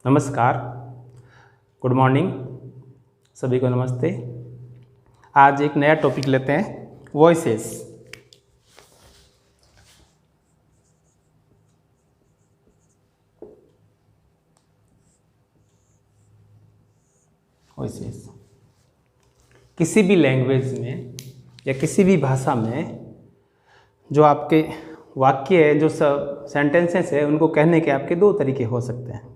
नमस्कार, good morning, सभी को नमस्ते। आज एक नया टॉपिक लेते हैं, वॉइसेस। वॉइसेस किसी भी लैंग्वेज में या किसी भी भाषा में जो आपके वाक्य है, जो सब सेंटेंसेस है, उनको कहने के आपके दो तरीके हो सकते हैं।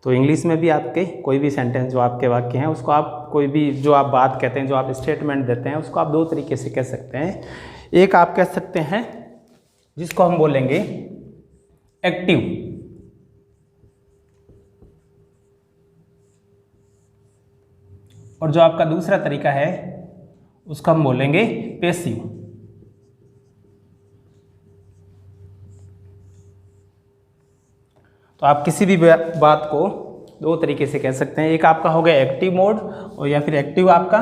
तो इंग्लिश में भी आपके कोई भी सेंटेंस जो आपके वाक्य हैं, उसको आप कोई भी जो आप बात कहते हैं, जो आप स्टेटमेंट देते हैं, उसको आप दो तरीके से कह सकते हैं। एक आप कह सकते हैं जिसको हम बोलेंगे एक्टिव, और जो आपका दूसरा तरीका है उसको हम बोलेंगे पैसिव। तो आप किसी भी बात को दो तरीके से कह सकते हैं। एक आपका हो गया एक्टिव मोड और या फिर एक्टिव आपका,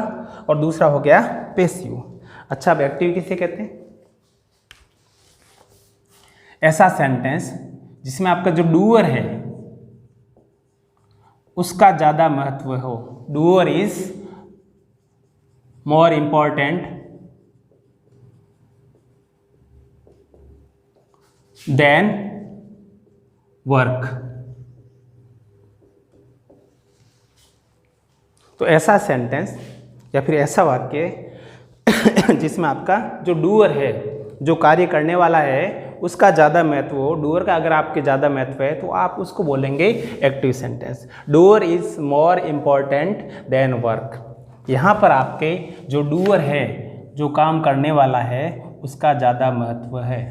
और दूसरा हो गया पैसिव। अच्छा, अब एक्टिव किसे कहते हैं? ऐसा सेंटेंस जिसमें आपका जो डूअर है उसका ज़्यादा महत्व हो। Doer is more important than work. तो ऐसा सेंटेंस या फिर ऐसा वाक्य जिसमें आपका जो डूअर है, जो कार्य करने वाला है, उसका ज़्यादा महत्व हो। डूअर का अगर आपके ज़्यादा महत्व है तो आप उसको बोलेंगे active sentence. Doer is more important than work. यहाँ पर आपके जो डूअर है, जो काम करने वाला है, उसका ज़्यादा महत्व है,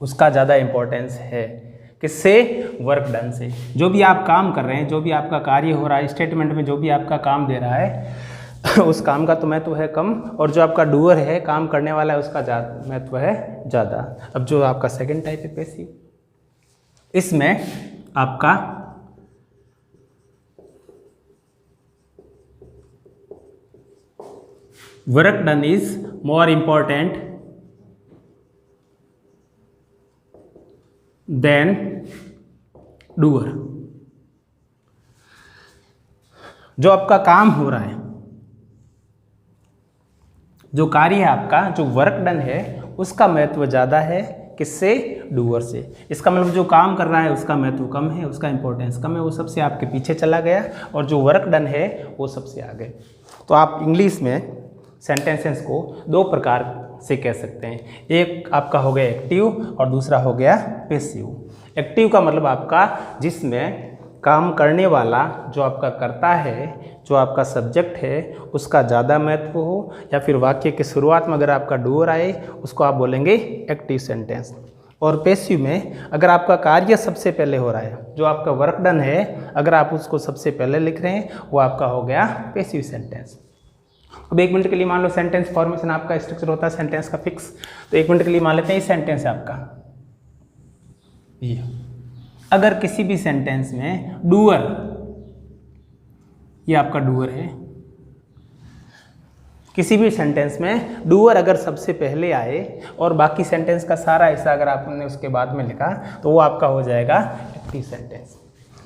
उसका ज़्यादा इम्पोर्टेंस है। किससे? वर्क डन से। जो भी आप काम कर रहे हैं, जो भी आपका कार्य हो रहा है, स्टेटमेंट में जो भी आपका काम दे रहा है उस काम का तो महत्व है कम, और जो आपका डूअर है, काम करने वाला है, उसका महत्व है ज़्यादा। अब जो आपका सेकंड टाइप है पैसिव, इसमें आपका work done is more important than doer. जो आपका काम हो रहा है, जो कार्य है आपका, जो वर्क डन है, उसका महत्व ज़्यादा है। किससे? डूअर से। इसका मतलब जो काम कर रहा है उसका महत्व कम है, उसका इंपॉर्टेंस कम है, वो सबसे आपके पीछे चला गया, और जो वर्क डन है वो सबसे आगे। तो आप इंग्लिश में सेंटेंसेस को दो प्रकार से कह सकते हैं। एक आपका हो गया एक्टिव और दूसरा हो गया पैसिव। एक्टिव का मतलब आपका जिसमें काम करने वाला जो आपका करता है, जो आपका सब्जेक्ट है, उसका ज़्यादा महत्व हो, या फिर वाक्य के शुरुआत में अगर आपका डूअर आए उसको आप बोलेंगे एक्टिव सेंटेंस। और पैसिव में अगर आपका कार्य सबसे पहले हो रहा है, जो आपका वर्क डन है, अगर आप उसको सबसे पहले लिख रहे हैं, वो आपका हो गया पैसिव सेंटेंस। अब एक मिनट के लिए मान लो सेंटेंस फॉर्मेशन आपका स्ट्रक्चर होता है सेंटेंस का फिक्स। तो एक मिनट के लिए मान लेते हैं ये सेंटेंस है आपका। ये अगर किसी भी सेंटेंस में डूअर, ये आपका डूअर है, किसी भी सेंटेंस में डूअर अगर सबसे पहले आए और बाकी सेंटेंस का सारा हिस्सा अगर आपने उसके बाद में लिखा, तो वो आपका हो जाएगा एक्टिव सेंटेंस।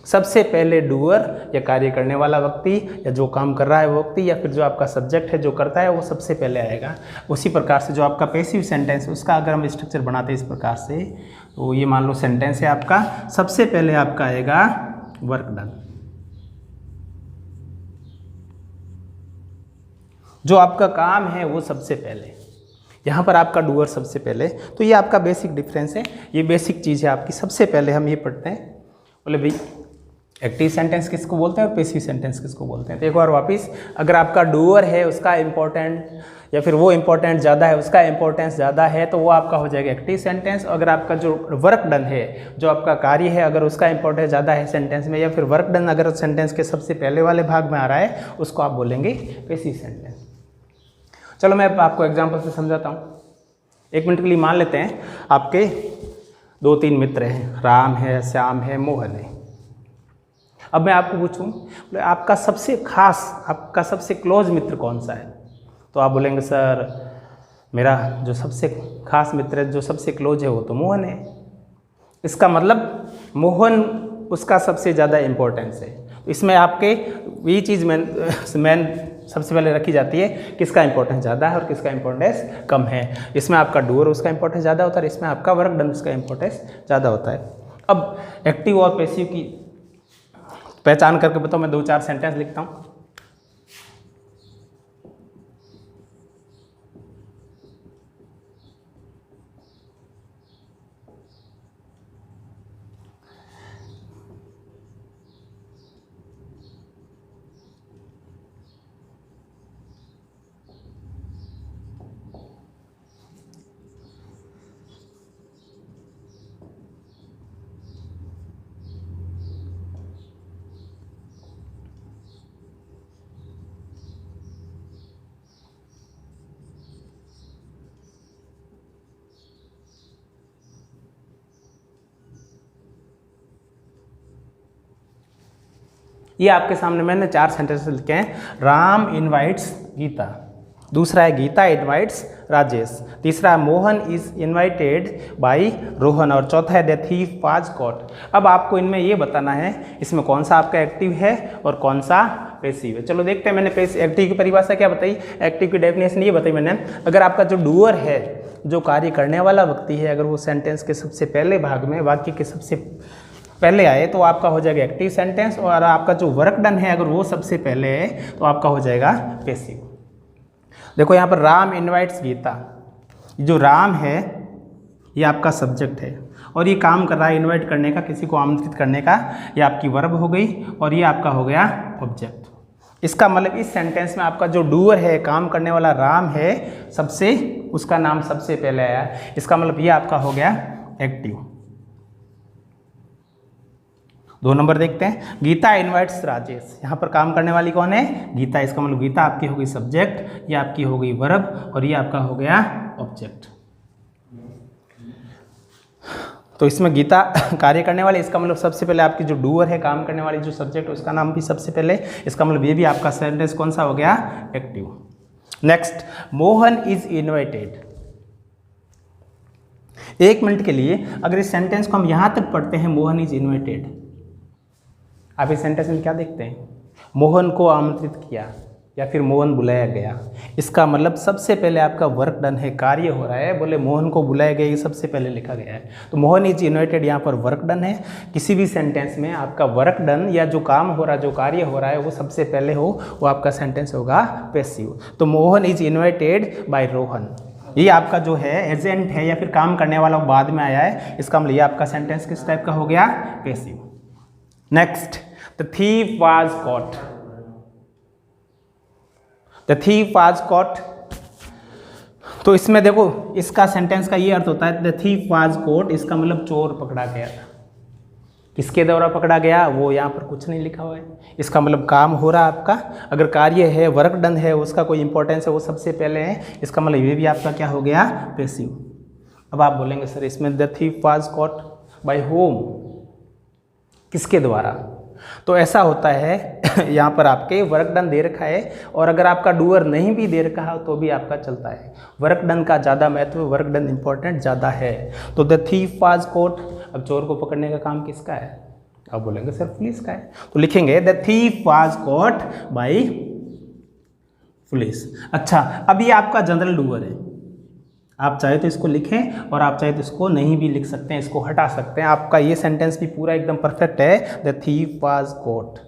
सबसे पहले डूअर या कार्य करने वाला व्यक्ति, या जो काम कर रहा है वो व्यक्ति, या फिर जो आपका सब्जेक्ट है जो करता है, वो सबसे पहले आएगा। उसी प्रकार से जो आपका पैसिव सेंटेंस, उसका अगर हम स्ट्रक्चर बनाते हैं इस प्रकार से, तो ये मान लो सेंटेंस है आपका, सबसे पहले आपका आएगा वर्क डन। जो आपका काम है वो सबसे पहले, यहाँ पर आपका डूअर सबसे पहले। तो ये आपका बेसिक डिफरेंस है, ये बेसिक चीज़ है आपकी। सबसे पहले हम ये पढ़ते हैं, बोले भाई एक्टिव सेंटेंस किसको बोलते हैं और पैसिव सेंटेंस किसको बोलते हैं। तो एक बार वापस, अगर आपका डूअर है, उसका इम्पोर्टेंट या फिर वो इम्पोर्टेंट ज़्यादा है, उसका इम्पोर्टेंस ज़्यादा है, तो वो आपका हो जाएगा एक्टिव सेंटेंस। अगर आपका जो वर्क डन है, जो आपका कार्य है, अगर उसका इम्पोर्टेंस ज़्यादा है सेंटेंस में, या फिर वर्क डन अगर सेंटेंस के सबसे पहले वाले भाग में आ रहा है, उसको आप बोलेंगे पैसिव सेंटेंस। चलो मैं आपको एग्जाम्पल से समझाता हूँ। एक मिनट के लिए मान लेते हैं आपके 2-3 मित्र हैं, राम है, श्याम है, मोहन है। अब मैं आपको पूछूं आपका सबसे खास, आपका सबसे क्लोज मित्र कौन सा है? तो आप बोलेंगे सर मेरा जो सबसे खास मित्र है, जो सबसे क्लोज है, वो तो मोहन है। इसका मतलब मोहन उसका सबसे ज़्यादा इम्पोर्टेंस है। तो इसमें आपके ये चीज़ मेन सबसे पहले रखी जाती है, किसका इंपॉर्टेंस ज़्यादा है और किसका इंपॉर्टेंस कम है। इसमें आपका डूअर उसका इंपॉर्टेंस ज़्यादा होता है, इसमें आपका वर्क डन उसका इंपॉर्टेंस ज़्यादा होता है। अब एक्टिव और पैसिव की पहचान करके बताओ, मैं 2-4 सेंटेंस लिखता हूँ। ये आपके सामने मैंने 4 सेंटेंस लिखे हैं। राम इनवाइट्स गीता, दूसरा है गीता इनवाइट्स राजेश, तीसरा है Mohan is invited bye Rohan, और चौथा है द थीफ वाज कॉट। अब आपको इनमें ये बताना है इसमें कौन सा आपका एक्टिव है और कौन सा पैसिव है। चलो देखते हैं। मैंने एक्टिव की परिभाषा क्या बताई, एक्टिव की डेफिनेशन ये बताई मैंने, अगर आपका जो डूअर है, जो कार्य करने वाला व्यक्ति है, अगर वो सेंटेंस के सबसे पहले भाग में, वाक्य के सबसे पहले आए तो आपका हो जाएगा एक्टिव सेंटेंस, और आपका जो वर्क डन है अगर वो सबसे पहले है तो आपका हो जाएगा पैसिव। देखो यहाँ पर राम इनवाइट्स गीता, जो राम है ये आपका सब्जेक्ट है और ये काम कर रहा है इनवाइट करने का, किसी को आमंत्रित करने का, ये आपकी वर्ब हो गई और ये आपका हो गया ऑब्जेक्ट। इसका मतलब इस सेंटेंस में आपका जो डूअर है, काम करने वाला राम है, सबसे उसका नाम सबसे पहले आया, इसका मतलब ये आपका हो गया एक्टिव। 2 नंबर देखते हैं, गीता इनवाइट्स राजेश, यहाँ पर काम करने वाली कौन है, गीता, इसका मतलब गीता आपकी हो गई सब्जेक्ट, ये आपकी हो गई वर्ब और ये आपका हो गया ऑब्जेक्ट। तो इसमें गीता कार्य करने वाले, इसका मतलब सबसे पहले आपकी जो डूअर है, काम करने वाली जो सब्जेक्ट है उसका नाम भी सबसे पहले, इसका मतलब ये भी आपका सेंटेंस कौन सा हो गया, active. Next, Mohan is invited. 1 minute के लिए अगर इस सेंटेंस को हम यहां तक पढ़ते हैं, मोहन इज इनवाइटेड, आप इस सेंटेंस में क्या देखते हैं, मोहन को आमंत्रित किया या फिर मोहन बुलाया गया, इसका मतलब सबसे पहले आपका वर्क डन है, कार्य हो रहा है, बोले मोहन को बुलाया गया, ये सबसे पहले लिखा गया है। तो मोहन इज इनवाइटेड यहाँ पर वर्क डन है। किसी भी सेंटेंस में आपका वर्क डन या जो काम हो रहा है, जो कार्य हो रहा है वो सबसे पहले हो, वो आपका सेंटेंस होगा पैसिव। तो Mohan is invited bye Rohan, ये आपका जो है एजेंट है या फिर काम करने वाला बाद में आया है, इसका मतलब ये आपका सेंटेंस किस टाइप का हो गया, passive. Next, the thief was cot. The thief was cot, तो इसमें देखो इसका सेंटेंस का ये अर्थ होता है, द थीफ वाज कॉट, इसका मतलब चोर पकड़ा गया। किसके द्वारा पकड़ा गया, वो यहाँ पर कुछ नहीं लिखा हुआ है, इसका मतलब काम हो रहा है आपका, अगर कार्य है, वर्क डन है, उसका कोई इंपॉर्टेंस है, वो सबसे पहले है, इसका मतलब ये भी आपका क्या हो गया, पैसिव। अब आप बोलेंगे सर इसमें the thief was caught by home, किसके द्वारा, तो ऐसा होता है यहाँ पर आपके वर्क डन दे रखा है और अगर आपका डूअर नहीं भी दे रखा है तो भी आपका चलता है, वर्क डन का ज़्यादा महत्व, वर्क डन इंपॉर्टेंट ज़्यादा है। तो द थीफ वाज कॉट, अब चोर को पकड़ने का काम किसका है, आप बोलेंगे सर पुलिस का है, तो लिखेंगे the thief was caught by police. अच्छा, अब ये आपका जनरल डूअर है, आप चाहे तो इसको लिखें और आप चाहे तो इसको नहीं भी लिख सकते हैं, इसको हटा सकते हैं, आपका ये सेंटेंस भी पूरा एकदम परफेक्ट है, द थीफ वाज कॉट,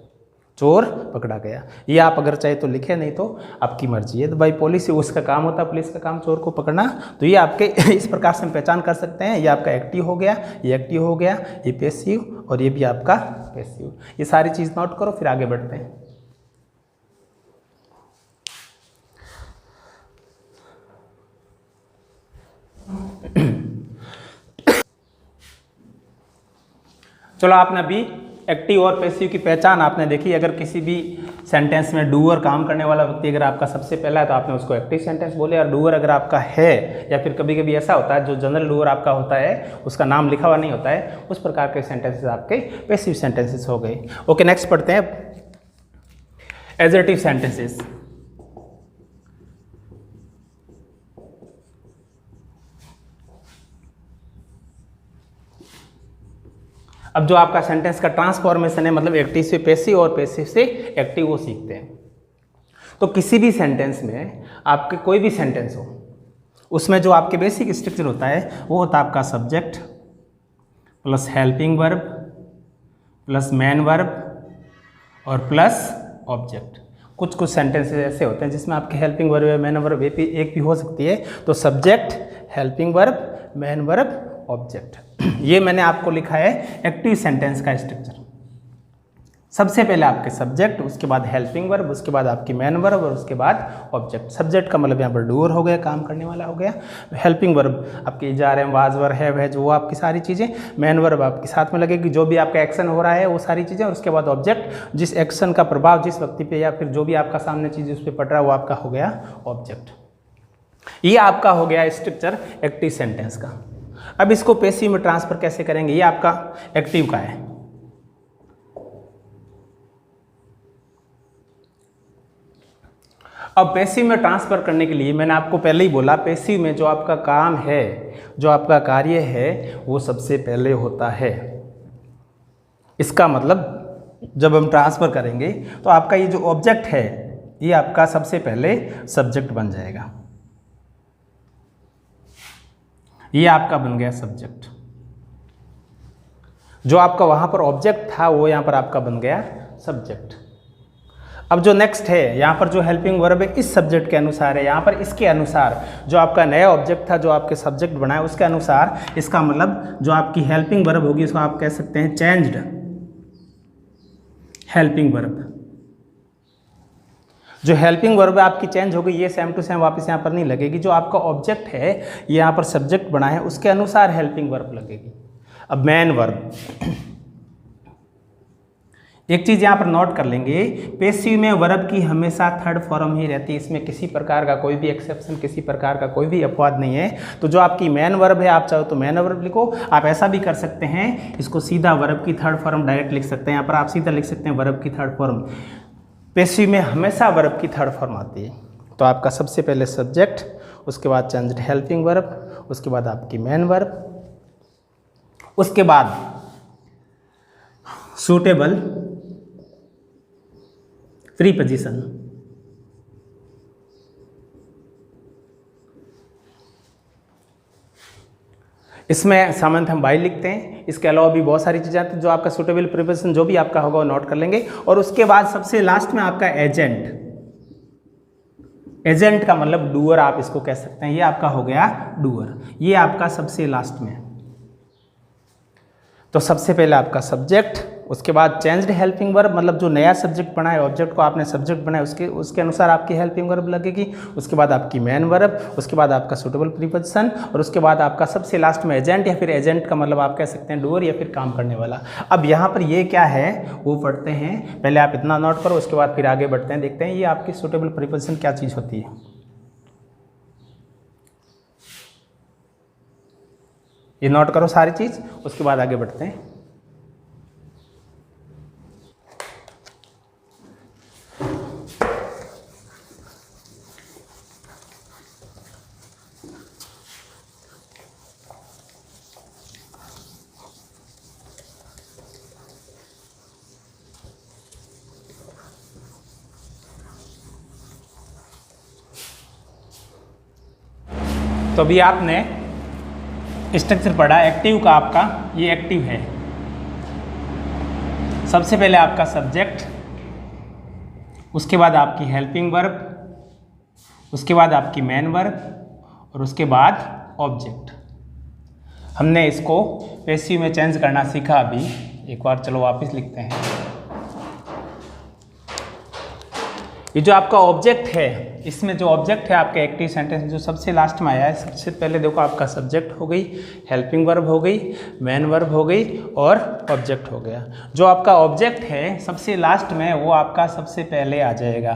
चोर पकड़ा गया। ये आप अगर चाहे तो लिखें, नहीं तो आपकी मर्जी है। तो भाई पुलिस उसका काम होता है, पुलिस का काम चोर को पकड़ना, तो ये आपके इस प्रकार से हम पहचान कर सकते हैं, ये आपका एक्टिव हो गया, ये एक्टिव हो गया, ये पैसिव और ये भी आपका पैसिव। ये सारी चीज़ नोट करो, फिर आगे बढ़ते हैं। चलो, आपने अभी एक्टिव और पैसिव की पहचान आपने देखी। अगर किसी भी सेंटेंस में डूअर काम करने वाला व्यक्ति अगर आपका सबसे पहला है तो आपने उसको एक्टिव सेंटेंस बोले, और डूअर अगर आपका है या फिर कभी कभी ऐसा होता है जो जनरल डूअर आपका होता है उसका नाम लिखा हुआ नहीं होता है, उस प्रकार के सेंटेंसेस आपके पैसिव सेंटेंसेस हो गए। ओके, नेक्स्ट पढ़ते हैं एडजेक्टिव सेंटेंसेस। अब जो आपका सेंटेंस का ट्रांसफॉर्मेशन है, मतलब एक्टिव से पैसिव और पैसिव से एक्टिव, वो सीखते हैं। तो किसी भी सेंटेंस में आपके कोई भी सेंटेंस हो, उसमें जो आपके बेसिक स्ट्रक्चर होता है वो होता है आपका subject plus helping verb plus main verb और प्लस ऑब्जेक्ट। कुछ सेंटेंसेस ऐसे होते हैं जिसमें आपके हेल्पिंग वर्ब या मेन वर्ब एक भी हो सकती है। तो subject, helping verb, main verb, object, ये मैंने आपको लिखा है एक्टिव सेंटेंस का स्ट्रक्चर। सबसे पहले आपके सब्जेक्ट, उसके बाद हेल्पिंग वर्ब, उसके बाद आपकी मेन वर्ब और उसके बाद ऑब्जेक्ट। सब्जेक्ट का मतलब यहाँ पर डूअर हो गया, काम करने वाला हो गया। हेल्पिंग वर्ब आपकी जार है, वाज वर है, जो आपकी सारी चीज़ें। मेन वर्ब आपके साथ में लगेगी, जो भी आपका एक्शन हो रहा है वो सारी चीज़ें। और उसके बाद ऑब्जेक्ट, जिस एक्शन का प्रभाव जिस व्यक्ति पे या फिर जो भी आपका सामने चीज़ उस पर पड़ रहा है वो आपका हो गया ऑब्जेक्ट। ये आपका हो गया स्ट्रक्चर एक्टिव सेंटेंस का। अब इसको पैसिव में ट्रांसफर कैसे करेंगे, ये आपका एक्टिव का है। अब पैसिव में ट्रांसफर करने के लिए मैंने आपको पहले ही बोला, पैसिव में जो आपका काम है, जो आपका कार्य है, वो सबसे पहले होता है। इसका मतलब जब हम ट्रांसफर करेंगे तो आपका ये जो ऑब्जेक्ट है ये आपका सबसे पहले सब्जेक्ट बन जाएगा। ये आपका बन गया सब्जेक्ट। जो आपका वहां पर ऑब्जेक्ट था वो यहां पर आपका बन गया सब्जेक्ट। अब जो नेक्स्ट है, यहाँ पर जो हेल्पिंग वर्ब है इस सब्जेक्ट के अनुसार है, यहाँ पर इसके अनुसार जो आपका नया ऑब्जेक्ट था, जो आपके सब्जेक्ट बनाया उसके अनुसार, इसका मतलब जो आपकी हेल्पिंग वर्ब होगी उसको आप कह सकते हैं चेंज्ड हेल्पिंग वर्ब। जो हेल्पिंग वर्ब आपकी चेंज हो गई, ये सेम टू सेम वापस यहाँ पर नहीं लगेगी। जो आपका ऑब्जेक्ट है ये यहाँ पर सब्जेक्ट बना है उसके अनुसार हेल्पिंग वर्ब लगेगी। अब मेन वर्ब, एक चीज़ यहाँ पर नोट कर लेंगे, पैसिव में वर्ब की हमेशा थर्ड फॉर्म ही रहती है। इसमें किसी प्रकार का कोई भी एक्सेप्शन, किसी प्रकार का कोई भी अपवाद नहीं है। तो जो आपकी मेन वर्ब है, आप चाहो तो मेन वर्ब लिखो, आप ऐसा भी कर सकते हैं, इसको सीधा वर्ब की थर्ड फॉर्म डायरेक्ट लिख सकते हैं। यहाँ पर आप सीधा लिख सकते हैं वर्ब की थर्ड फॉर्म। पैसिव में हमेशा वर्ब की थर्ड फॉर्म आती है। तो आपका सबसे पहले सब्जेक्ट, उसके बाद चेंज्ड हेल्पिंग वर्ब, उसके बाद आपकी मेन वर्ब, उसके बाद सूटेबल प्रीपोजिशन। इसमें सामान्यतः हम बाई लिखते हैं। इसके अलावा भी बहुत सारी चीज़ें आती हैं। जो आपका सूटेबल प्रीपोजिशन जो भी आपका होगा वो नोट कर लेंगे। और उसके बाद सबसे लास्ट में आपका एजेंट। एजेंट का मतलब डूअर आप इसको कह सकते हैं। ये आपका हो गया डूअर, ये आपका सबसे लास्ट में। तो सबसे पहले आपका सब्जेक्ट, उसके बाद चेंज्ड हेल्पिंग वर्ब, मतलब जो नया सब्जेक्ट बना है, ऑब्जेक्ट को आपने सब्जेक्ट बनाया उसके अनुसार आपकी हेल्पिंग वर्ब लगेगी। उसके बाद आपकी मेन वर्ब, उसके बाद आपका सूटेबल प्रीपोजिशन, और उसके बाद आपका सबसे लास्ट में एजेंट, या फिर एजेंट का मतलब आप कह सकते हैं डूअर या फिर काम करने वाला। अब यहाँ पर ये क्या है वो पढ़ते हैं, पहले आप इतना नोट करो, उसके बाद फिर आगे बढ़ते हैं, देखते हैं ये आपकी सूटेबल प्रीपोजिशन क्या चीज़ होती है। ये नोट करो सारी चीज़, उसके बाद आगे बढ़ते हैं। तो अभी आपने स्ट्रक्चर पढ़ा एक्टिव का, आपका ये एक्टिव है। सबसे पहले आपका सब्जेक्ट, उसके बाद आपकी हेल्पिंग वर्ब, उसके बाद आपकी मेन वर्ब और उसके बाद ऑब्जेक्ट। हमने इसको पैसिव में चेंज करना सीखा अभी, एक बार चलो वापस लिखते हैं। ये जो आपका ऑब्जेक्ट है, इसमें जो ऑब्जेक्ट है आपके एक्टिव सेंटेंस जो सबसे लास्ट में आया है, सबसे पहले देखो आपका सब्जेक्ट हो गई, हेल्पिंग वर्ब हो गई, मेन वर्ब हो गई और ऑब्जेक्ट हो गया। जो आपका ऑब्जेक्ट है सबसे लास्ट में वो आपका सबसे पहले आ जाएगा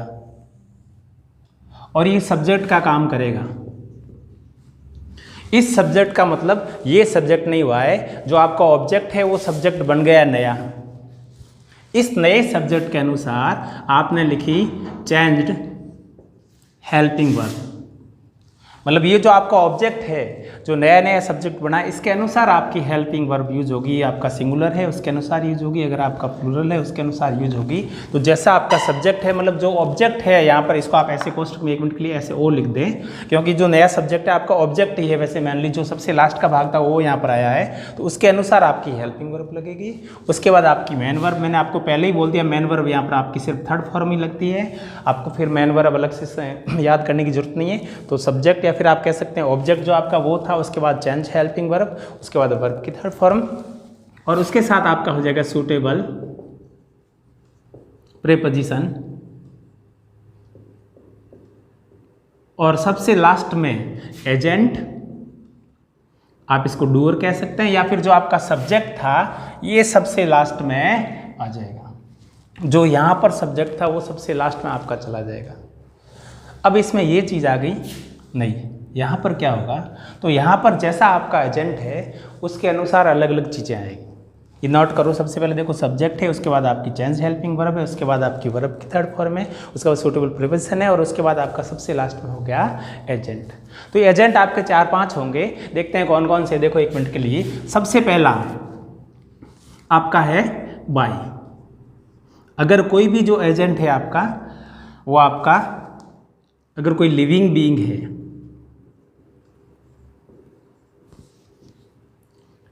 और ये सब्जेक्ट का काम करेगा। इस सब्जेक्ट का मतलब ये सब्जेक्ट नहीं हुआ है, जो आपका ऑब्जेक्ट है वो सब्जेक्ट बन गया नया। इस नए सब्जेक्ट के अनुसार आपने लिखी चेंज्ड हेल्पिंग वर्ब। मतलब ये जो आपका ऑब्जेक्ट है, जो नया नया सब्जेक्ट बना है, इसके अनुसार आपकी हेल्पिंग वर्ब यूज होगी। ये आपका सिंगुलर है उसके अनुसार यूज होगी, अगर आपका प्लूरल है उसके अनुसार यूज होगी। तो जैसा आपका सब्जेक्ट है, मतलब जो ऑब्जेक्ट है यहाँ पर, इसको आप ऐसे कोष्टक में 1 मिनट के लिए ऐसे ओ लिख दें, क्योंकि जो नया सब्जेक्ट है आपका ऑब्जेक्ट ही है। वैसे मेनली जो सबसे लास्ट का भाग था वो यहाँ पर आया है, तो उसके अनुसार आपकी हेल्पिंग वर्ब लगेगी। उसके बाद आपकी मेन वर्ब, मैंने आपको पहले ही बोल दिया मेन वर्ब यहाँ पर आपकी सिर्फ थर्ड फॉर्म ही लगती है, आपको फिर मेन वर्ब अलग से याद करने की जरूरत नहीं है। तो सब्जेक्ट या फिर आप कह सकते हैं ऑब्जेक्ट जो आपका वो था, उसके बाद चेंज हेल्पिंग वर्ब, उसके बाद वर्ब की थर्ड फॉर्म, और उसके साथ आपका हो जाएगा सूटेबल प्रीपोजिशन, और सबसे लास्ट में एजेंट, आप इसको डूअर कह सकते हैं, या फिर जो आपका सब्जेक्ट था ये सबसे लास्ट में आ जाएगा। जो यहाँ पर सब्जेक्ट था वो सबसे लास्ट में आपका चला जाएगा। अब इसमें ये चीज़ आ गई नहीं, यहाँ पर क्या होगा, तो यहाँ पर जैसा आपका एजेंट है उसके अनुसार अलग अलग चीज़ें आएंगी। ये नोट करो, सबसे पहले देखो सब्जेक्ट है, उसके बाद आपकी चेंज हेल्पिंग वर्ब है, उसके बाद आपकी वर्ब की थर्ड फॉर्म है, उसके बाद सूटेबल प्रीपोजिशन है, और उसके बाद आपका सबसे लास्ट में हो गया एजेंट। तो एजेंट आपके 4-5 होंगे, देखते हैं कौन कौन से। देखो 1 मिनट के लिए, सबसे पहला आपका है बाय। अगर कोई भी जो एजेंट है आपका, वो आपका अगर कोई लिविंग बीइंग है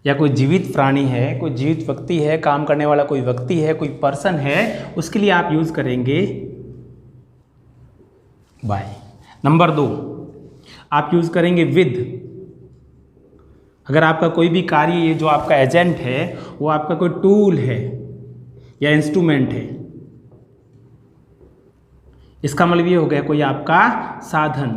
या कोई जीवित प्राणी है, कोई जीवित व्यक्ति है, काम करने वाला कोई व्यक्ति है, कोई पर्सन है, उसके लिए आप यूज करेंगे बाय। नंबर 2 आप यूज करेंगे विद। अगर आपका कोई भी कार्य, ये जो आपका एजेंट है वो आपका कोई टूल है या इंस्ट्रूमेंट है, इसका मतलब ये हो गया कोई आपका साधन।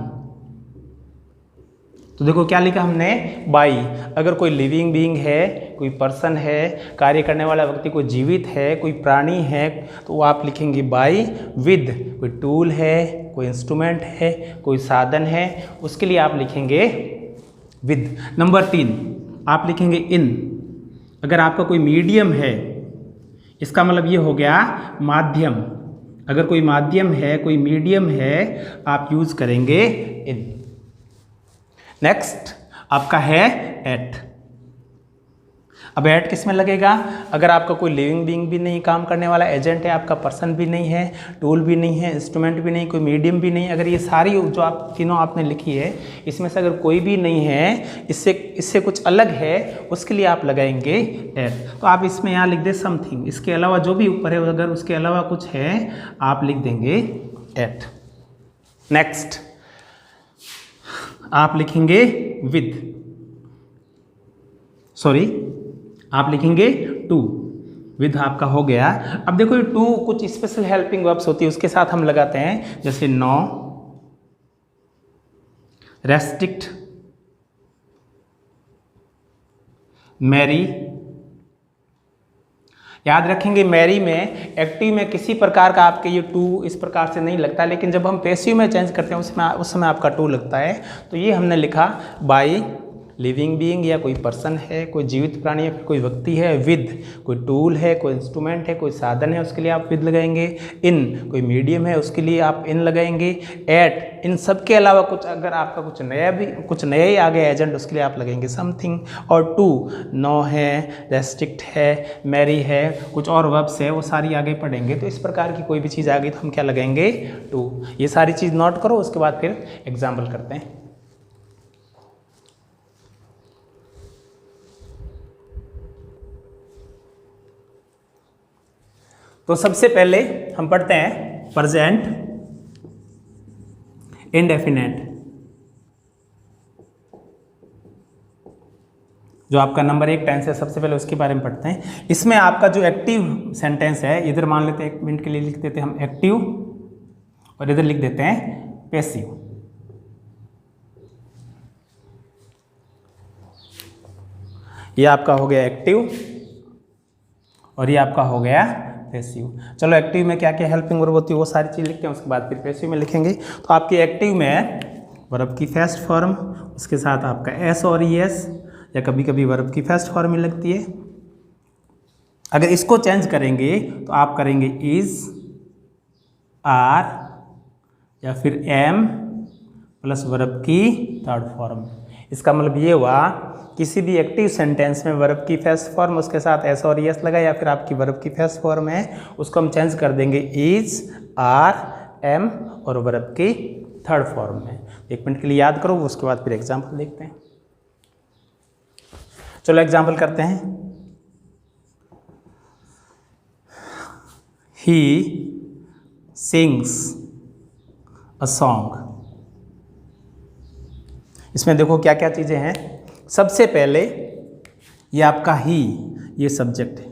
तो देखो क्या लिखा हमने, बाई। अगर कोई लिविंग बीइंग है, कोई पर्सन है, कार्य करने वाला व्यक्ति कोई जीवित है, कोई प्राणी है, तो वो आप लिखेंगे बाई। विद कोई टूल है, कोई इंस्ट्रूमेंट है, कोई साधन है, उसके लिए आप लिखेंगे विद। नंबर 3 आप लिखेंगे इन। अगर आपका कोई मीडियम है, इसका मतलब ये हो गया माध्यम। अगर कोई माध्यम है, कोई मीडियम है, आप यूज करेंगे इन। नेक्स्ट आपका है एट। अब एट किस में लगेगा, अगर आपका कोई लिविंग बीइंग भी नहीं, काम करने वाला एजेंट है, आपका पर्सन भी नहीं है, टूल भी नहीं है, इंस्ट्रूमेंट भी नहीं, कोई मीडियम भी नहीं, अगर ये सारी जो आप तीनों आपने लिखी है इसमें से अगर कोई भी नहीं है, इससे कुछ अलग है, उसके लिए आप लगाएंगे एट। तो आप इसमें यहाँ लिख दे समथिंग, इसके अलावा जो भी ऊपर है, अगर उसके अलावा कुछ है आप लिख देंगे एट। नेक्स्ट आप लिखेंगे विद, सॉरी आप लिखेंगे टू। विद आपका हो गया। अब देखो ये टू कुछ स्पेशल हेल्पिंग वर्ब्स होती है, उसके साथ हम लगाते हैं, जैसे नो, रेस्ट्रिक्ट, मैरी। याद रखेंगे मैरी में, एक्टिव में किसी प्रकार का आपके ये टू इस प्रकार से नहीं लगता, लेकिन जब हम पैसिव में चेंज करते हैं उस समय आपका टू लगता है। तो ये हमने लिखा बाई लिविंग बीइंग, या कोई पर्सन है, कोई जीवित प्राणी है, फिर कोई व्यक्ति है, विद कोई टूल है, कोई इंस्ट्रूमेंट है, कोई साधन है, उसके लिए आप विद लगाएंगे। इन कोई मीडियम है, उसके लिए आप इन लगाएंगे। एट इन सब के अलावा कुछ अगर आपका कुछ नया ही आ गया एजेंट, उसके लिए आप लगेंगे समथिंग। और टू नो है, रेस्ट्रिक्ट है, मैरी है, कुछ और वर्ब्स है, वो सारी आगे पढ़ेंगे। तो इस प्रकार की कोई भी चीज़ आ गई तो हम क्या लगाएंगे टू। ये सारी चीज़ नोट करो, उसके बाद फिर एग्जाम्पल करते हैं। तो सबसे पहले हम पढ़ते हैं प्रेजेंट इंडेफिनेट, जो आपका नंबर 1 टेंस है, सबसे पहले उसके बारे में पढ़ते हैं। इसमें आपका जो एक्टिव सेंटेंस है, इधर मान लेते हैं 1 मिनट के लिए लिख देते हैं हम एक्टिव, और इधर लिख देते हैं पैसिव। ये आपका हो गया एक्टिव और ये आपका हो गया पैसिव। चलो एक्टिव में क्या क्या हेल्पिंग वर्ब होती है वो सारी चीज़ लिखते हैं, उसके बाद फिर पैसिव में लिखेंगे। तो आपकी एक्टिव में वर्ब की फर्स्ट फॉर्म, उसके साथ आपका एस और ईएस, या कभी कभी वर्ब की फर्स्ट फॉर्म ही लगती है। अगर इसको चेंज करेंगे तो आप करेंगे इज, आर, या फिर एम, प्लस वर्ब की थर्ड फॉर्म। इसका मतलब ये हुआ किसी भी एक्टिव सेंटेंस में वर्ब की फर्स्ट फॉर्म उसके साथ एस और एस लगा या फिर आपकी वर्ब की फर्स्ट फॉर्म है उसको हम चेंज कर देंगे इज, आर, एम और वर्ब की थर्ड फॉर्म में। 1 मिनट के लिए याद करो, उसके बाद फिर एग्जाम्पल देखते हैं। चलो एग्जाम्पल करते हैं। He sings a song. इसमें देखो क्या क्या चीज़ें हैं। सबसे पहले ये आपका ही, ये सब्जेक्ट है,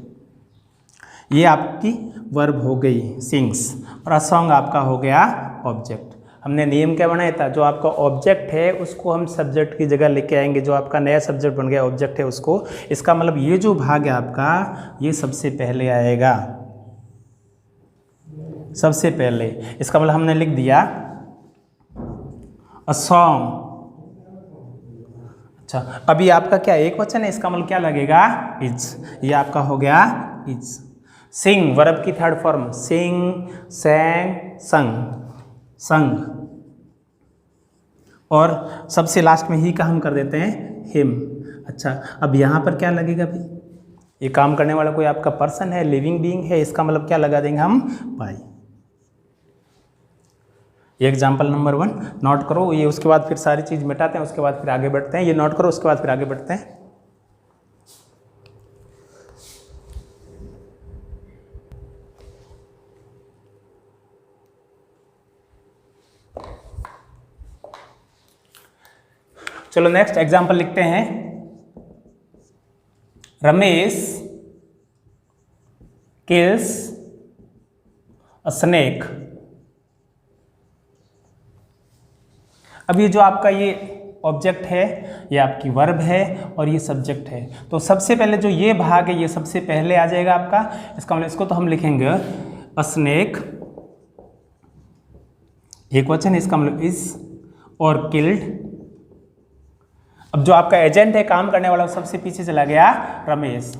ये आपकी वर्ब हो गई सिंग्स और अ सॉन्ग आपका हो गया ऑब्जेक्ट। हमने नियम क्या बनाया था, जो आपका ऑब्जेक्ट है उसको हम सब्जेक्ट की जगह लेके आएंगे, जो आपका नया सब्जेक्ट बन गया ऑब्जेक्ट है उसको। इसका मतलब ये जो भाग है आपका ये सबसे पहले आएगा, सबसे पहले। इसका मतलब हमने लिख दिया अ सॉन्ग। अच्छा, अभी आपका क्या एक वचन है, इसका मतलब क्या लगेगा इज, ये आपका हो गया इज। सिंग वर्ब की थर्ड फॉर्म, सिंग, सैंग, संग, संग। और सबसे लास्ट में ही का हम कर देते हैं हिम। अच्छा, अब यहाँ पर क्या लगेगा भाई, ये काम करने वाला कोई आपका पर्सन है, लिविंग बीइंग है, इसका मतलब क्या लगा देंगे हम बाई। ये एग्जाम्पल नंबर 1 नोट करो, ये उसके बाद फिर सारी चीज़ मिटाते हैं, उसके बाद फिर आगे बढ़ते हैं। ये नोट करो, उसके बाद फिर आगे बढ़ते हैं। चलो नेक्स्ट एग्जाम्पल लिखते हैं। रमेश किल्स अ स्नेक। अब ये जो आपका ये ऑब्जेक्ट है, ये आपकी वर्ब है और ये सब्जेक्ट है, तो सबसे पहले जो ये भाग है ये सबसे पहले आ जाएगा आपका। इसका मतलब इसको तो हम लिखेंगे अ स्नेक, एक वचन है, इसका मतलब इज, और किल्ड। अब जो आपका एजेंट है, काम करने वाला, सबसे पीछे चला गया रमेश।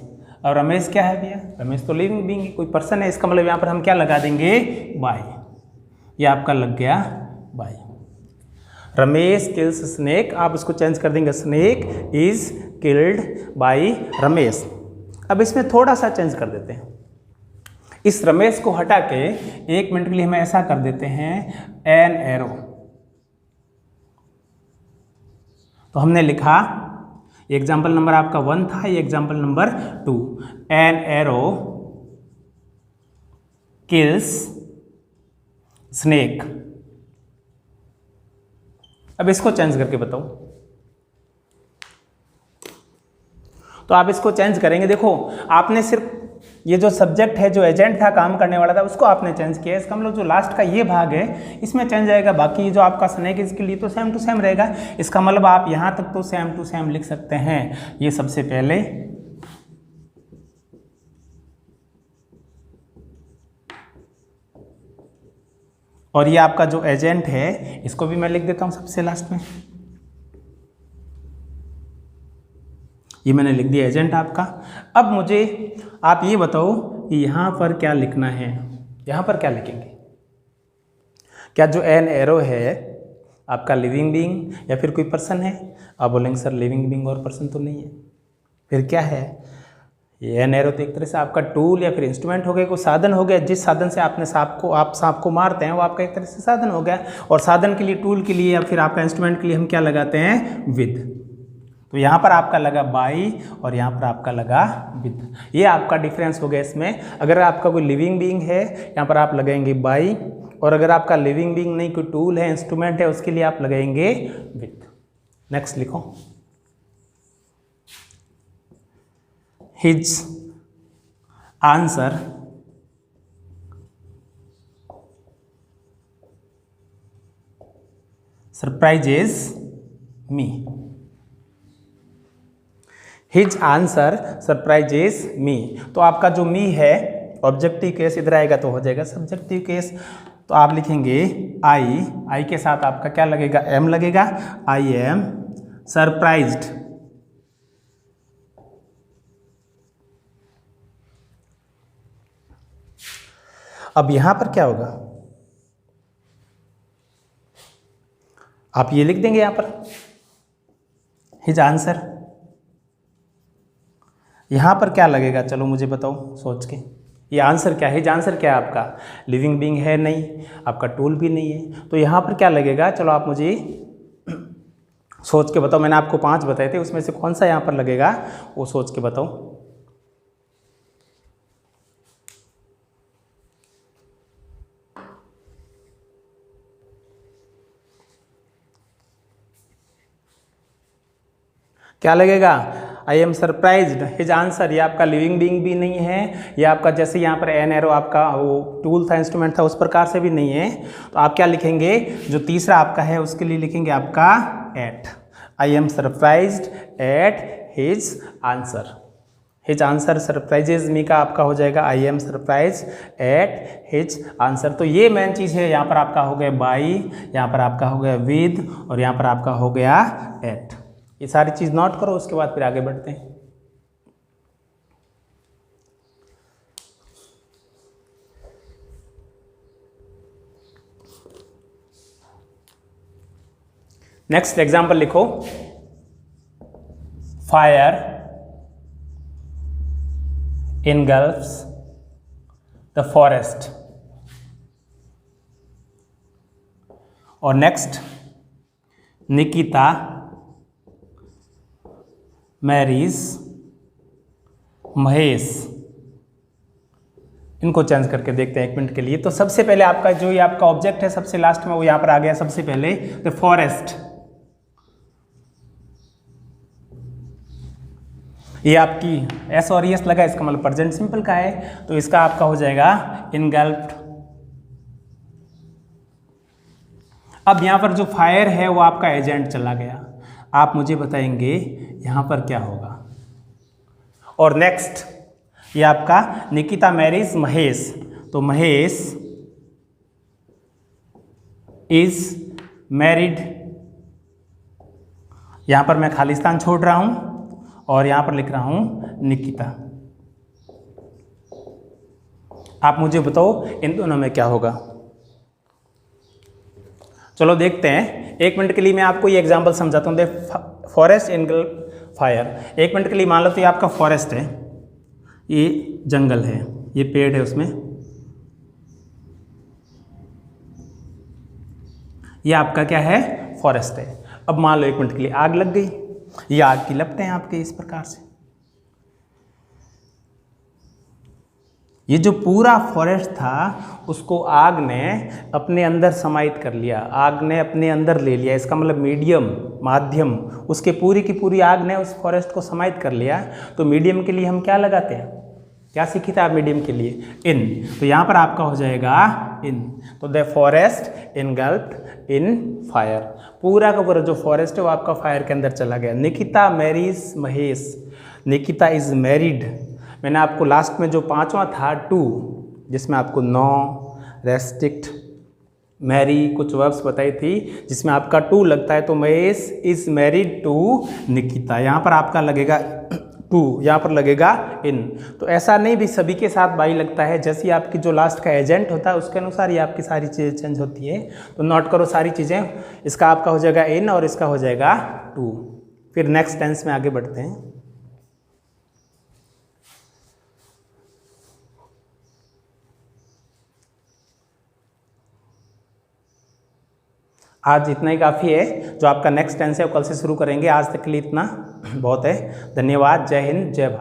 और रमेश क्या है भैया, रमेश तो लिविंग बीइंग कोई पर्सन है, इसका मतलब यहाँ पर हम क्या लगा देंगे बाय। ये आपका लग गया बाय। रमेश किल्स स्नेक, आप उसको चेंज कर देंगे snake is killed by Ramesh. अब इसमें थोड़ा सा चेंज कर देते हैं, इस रमेश को हटा के 1 मिनट के लिए हम ऐसा कर देते हैं एन एरो। तो हमने लिखा, एग्जाम्पल नंबर आपका 1 था, ये example number 2। An arrow kills snake. अब इसको चेंज करके बताओ, तो आप इसको चेंज करेंगे। देखो आपने सिर्फ ये जो सब्जेक्ट है, जो एजेंट था, काम करने वाला था, उसको आपने चेंज किया। इसका मतलब जो लास्ट का ये भाग है इसमें चेंज आएगा, बाकी ये जो आपका स्नेक इसके लिए तो सेम टू सेम रहेगा। इसका मतलब आप यहाँ तक तो सेम टू सेम लिख सकते हैं। ये सबसे पहले, और ये आपका जो एजेंट है इसको भी मैं लिख देता हूँ सबसे लास्ट में। ये मैंने लिख दिया एजेंट आपका। अब मुझे आप ये बताओ कि यहाँ पर क्या लिखना है, यहाँ पर क्या लिखेंगे। क्या जो एन एरो है आपका लिविंग बीइंग या फिर कोई पर्सन है? आप बोलेंगे सर लिविंग बीइंग और पर्सन तो नहीं है, फिर क्या है? ये एन एरो तो एक तरह से आपका टूल या फिर इंस्ट्रूमेंट हो गया, कोई साधन हो गया। जिस साधन से आपने सांप को मारते हैं वो आपका एक तरह से साधन हो गया। और साधन के लिए, टूल के लिए या फिर आपका इंस्ट्रूमेंट के लिए हम क्या लगाते हैं? विद। तो यहाँ पर आपका लगा बाई और यहाँ पर आपका लगा विद। ये आपका डिफरेंस हो गया इसमें। अगर आपका कोई लिविंग बीइंग है यहाँ पर आप लगाएंगे बाई, और अगर आपका लिविंग बीइंग नहीं, कोई टूल है, इंस्ट्रूमेंट है, उसके लिए आप लगाएंगे विद। नेक्स्ट लिखो, हिज आंसर सरप्राइजेस मी। हिज आंसर सरप्राइजेस मी। तो आपका जो मी है ऑब्जेक्टिव केस इधर आएगा तो हो जाएगा सब्जेक्टिव केस। तो आप लिखेंगे आई के साथ आपका क्या लगेगा? एम लगेगा। आई एम सरप्राइज्ड। अब यहां पर क्या होगा? आप ये लिख देंगे यहाँ पर हिज आंसर। यहाँ पर क्या लगेगा, चलो मुझे बताओ सोच के, ये आंसर क्या है, हिज आंसर क्या है आपका, लिविंग बीइंग है नहीं, आपका टूल भी नहीं है, तो यहाँ पर क्या लगेगा, चलो आप मुझे सोच के बताओ। मैंने आपको 5 बताए थे, उसमें से कौन सा यहाँ पर लगेगा वो सोच के बताओ। क्या लगेगा, आई एम सरप्राइज्ड, हिज आंसर, ये आपका लिविंग बीइंग भी नहीं है, ये आपका जैसे यहाँ पर एन एरो आपका वो टूल था, इंस्ट्रूमेंट था, उस प्रकार से भी नहीं है। तो आप क्या लिखेंगे, जो तीसरा आपका है उसके लिए लिखेंगे आपका at, I am surprised at his answer. His answer surprises me का आपका हो जाएगा I am surprise at his answer. तो ये मेन चीज़ है, यहाँ पर आपका हो गया बाई, यहाँ पर आपका हो गया विद, और यहाँ पर आपका हो गया एट। ये सारी चीज़ नोट करो, उसके बाद फिर आगे बढ़ते हैं। नेक्स्ट एग्जाम्पल लिखो, फायर engulfs the forest। और नेक्स्ट, निकिता मैरीज महेश। इनको चेंज करके देखते हैं 1 मिनट के लिए। तो सबसे पहले आपका जो ये आपका ऑब्जेक्ट है सबसे लास्ट में वो यहाँ पर आ गया सबसे पहले, द फॉरेस्ट। ये आपकी एस और एस लगा, इसका मतलब प्रेजेंट सिंपल का है, तो इसका आपका हो जाएगा इनगल्फ्ड। अब यहाँ पर जो फायर है वो आपका एजेंट चला गया, आप मुझे बताएंगे यहाँ पर क्या होगा। और नेक्स्ट, ये आपका निकिता मैरीज महेश, तो महेश इज मैरिड, यहाँ पर मैं खालिस्तान छोड़ रहा हूँ और यहाँ पर लिख रहा हूँ निकिता। आप मुझे बताओ इन दोनों में क्या होगा। चलो देखते हैं, 1 मिनट के लिए मैं आपको ये एग्जांपल समझाता हूँ। फॉरेस्ट इनगल्फ फायर, 1 मिनट के लिए मान लो तो ये आपका फॉरेस्ट है, ये जंगल है, ये पेड़ है, उसमें ये आपका क्या है, फॉरेस्ट है। अब मान लो 1 मिनट के लिए आग लग गई, ये आग की लपटें हैं आपके इस प्रकार से। ये जो पूरा फॉरेस्ट था उसको आग ने अपने अंदर समाहित कर लिया, आग ने अपने अंदर ले लिया, इसका मतलब मीडियम माध्यम, उसके पूरी की पूरी आग ने उस फॉरेस्ट को समाहित कर लिया। तो मीडियम के लिए हम क्या लगाते हैं, क्या सीखी था आप मीडियम के लिए, इन, तो यहाँ पर आपका हो जाएगा इन। तो द फॉरेस्ट इनगल्फ्ड इन फायर, पूरा का पूरा जो फॉरेस्ट है वो आपका फायर के अंदर चला गया। Nikita marries Mahesh, Nikita is married. मैंने आपको लास्ट में जो 5वां था टू, जिसमें आपको नो, रेस्ट्रिक्ट, मैरी कुछ वर्ब्स बताई थी जिसमें आपका टू लगता है, तो Mahesh is married to Nikita, यहाँ पर आपका लगेगा टू, यहाँ पर लगेगा इन। तो ऐसा नहीं भी सभी के साथ बाई लगता है, जैसी आपकी जो लास्ट का एजेंट होता है उसके अनुसार ये आपकी सारी चीज़ें चेंज होती है। तो नोट करो सारी चीज़ें, इसका आपका हो जाएगा इन और इसका हो जाएगा टू। फिर नेक्स्ट टेंस में आगे बढ़ते हैं। आज इतना ही काफ़ी है, जो आपका नेक्स्ट टेंस है वो कल से शुरू करेंगे। आज तक के लिए इतना बहुत है। धन्यवाद, जय हिंद, जय भारत।